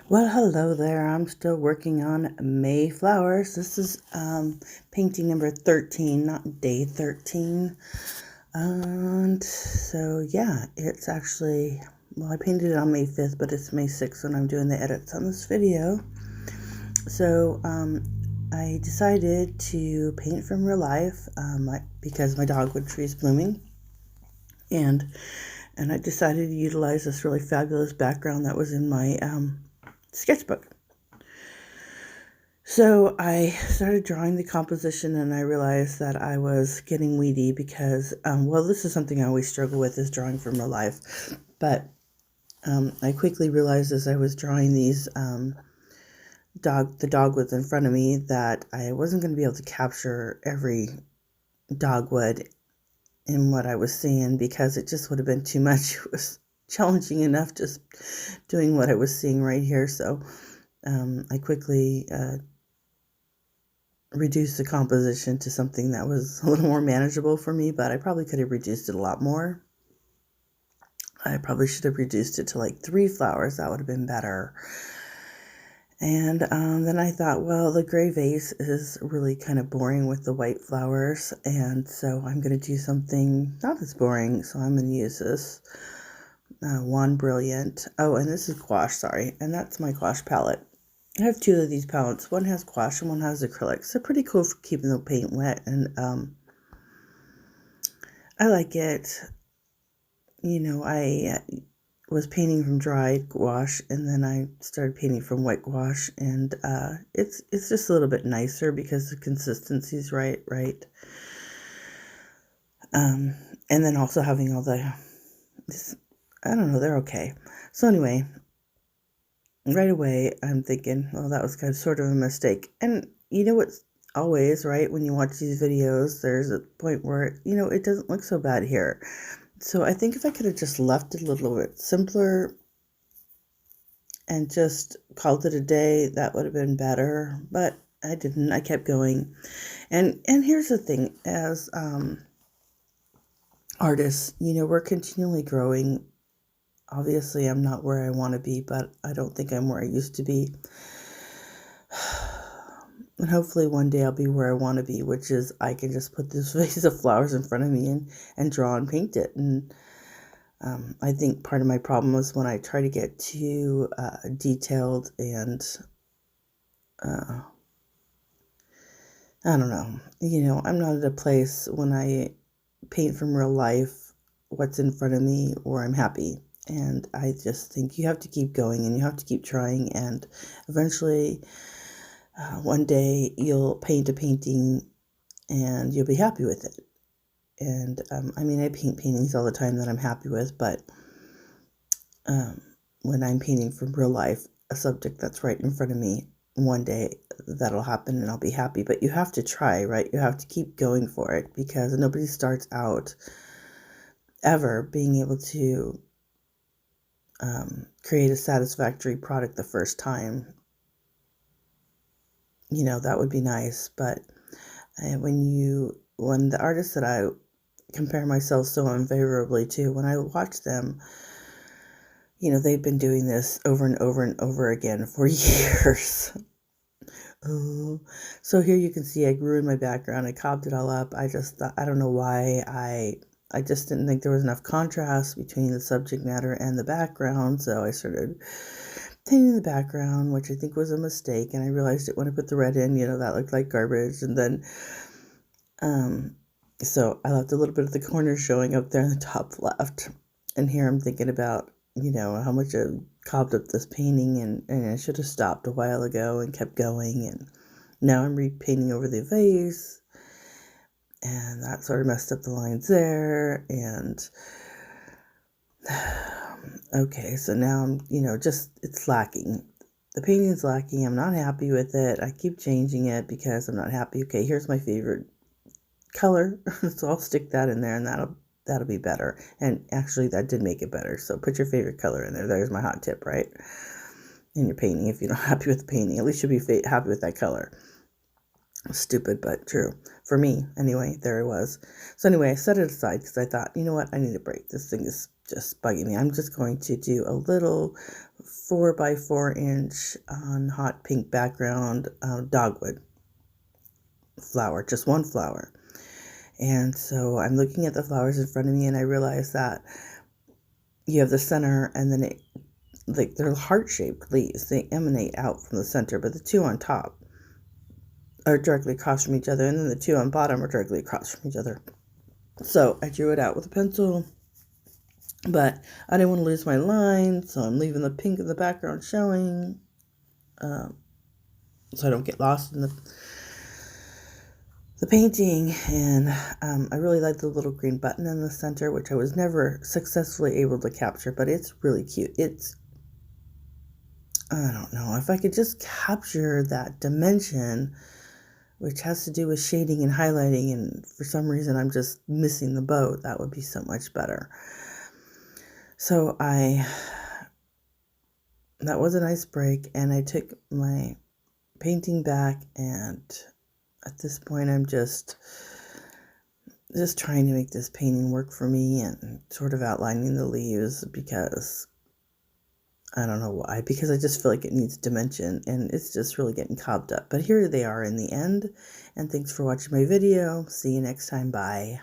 Well, hello there. I'm still working on May flowers. This is painting number 13, not day 13. And so, yeah, it's actually, well, I painted it on May 5th, but it's May 6th when I'm doing the edits on this video. So, I decided to paint from real life because my dogwood tree is blooming. And I decided to utilize this really fabulous background that was in my sketchbook. So I started drawing the composition and I realized that I was getting weedy because, well, this is something I always struggle with is drawing from real life. But I quickly realized as I was drawing these the dogwoods in front of me that I wasn't going to be able to capture every dogwood in what I was seeing because it just would have been too much. It was challenging enough just doing what I was seeing right here. So I quickly reduce the composition to something that was a little more manageable for me, but I probably could have reduced it a lot more. I probably should have reduced it to like 3 flowers. That would have been better. And then I thought, well, the gray vase is really kind of boring with the white flowers, and so I'm going to do something not as boring. So I'm going to use this Wand Brilliant. Oh, and this is gouache, sorry, and that's my gouache palette. I have 2 of these palettes. One has gouache and one has acrylics. They're pretty cool for keeping the paint wet, and I like it. I was painting from dry gouache, and then I started painting from white gouache, and it's just a little bit nicer because the consistency is right. And then also having all I don't know, they're okay. So anyway, right away I'm thinking, well, that was kind of sort of a mistake. And you know what's always right when you watch these videos, there's a point where it doesn't look so bad here. So I think if I could have just left it a little bit simpler and just called it a day, that would have been better. But I didn't. I kept going. And here's the thing, as artists, we're continually growing. Obviously, I'm not where I want to be, but I don't think I'm where I used to be. And hopefully one day I'll be where I want to be, which is I can just put this vase of flowers in front of me and draw and paint it. And I think part of my problem is when I try to get too detailed and I don't know. I'm not at a place when I paint from real life what's in front of me where I'm happy. And I just think you have to keep going and you have to keep trying. And eventually, one day you'll paint a painting and you'll be happy with it. And I paint paintings all the time that I'm happy with, but when I'm painting from real life, a subject that's right in front of me, one day that'll happen and I'll be happy. But you have to try, right? You have to keep going for it because nobody starts out ever being able to create a satisfactory product the first time. That would be nice. But when the artists that I compare myself so unfavorably to, when I watch them, they've been doing this over and over and over again for years. Oh, so here you can see I grew in my background. I cobbed it all up. I just thought, I don't know why I just didn't think there was enough contrast between the subject matter and the background. So I started painting the background, which I think was a mistake. And I realized it when I put the red in, that looked like garbage. And then, so I left a little bit of the corner showing up there in the top left. And here I'm thinking about, how much I cobbed up this painting and I should have stopped a while ago and kept going. And now I'm repainting over the vase. And that sort of messed up the lines there. And okay, so now I'm, it's lacking. The painting's lacking. I'm not happy with it. I keep changing it because I'm not happy. Okay, here's my favorite color. So I'll stick that in there and that'll be better. And actually that did make it better. So put your favorite color in there. There's my hot tip, right? In your painting. If you're not happy with the painting, at least you'll be happy with that color. Stupid, but true. For me, anyway, there it was. So anyway, I set it aside because I thought, you know what? I need a break. This thing is just bugging me. I'm just going to do a little 4x4 inch on hot pink background dogwood flower, just one flower. And so I'm looking at the flowers in front of me, and I realize that you have the center, and then they're heart-shaped leaves. They emanate out from the center, but the two on top are directly across from each other, and then the two on bottom are directly across from each other. So I drew it out with a pencil, but I didn't want to lose my line, so I'm leaving the pink in the background showing, so I don't get lost in the painting. And I really like the little green button in the center, which I was never successfully able to capture, but it's really cute. I don't know, if I could just capture that dimension, which has to do with shading and highlighting, and for some reason I'm just missing the boat, that would be so much better. So that was a nice break, and I took my painting back, and at this point I'm just trying to make this painting work for me and sort of outlining the leaves, because I don't know why, because I just feel like it needs dimension, and it's just really getting cobbed up. But here they are in the end, and thanks for watching my video. See you next time. Bye.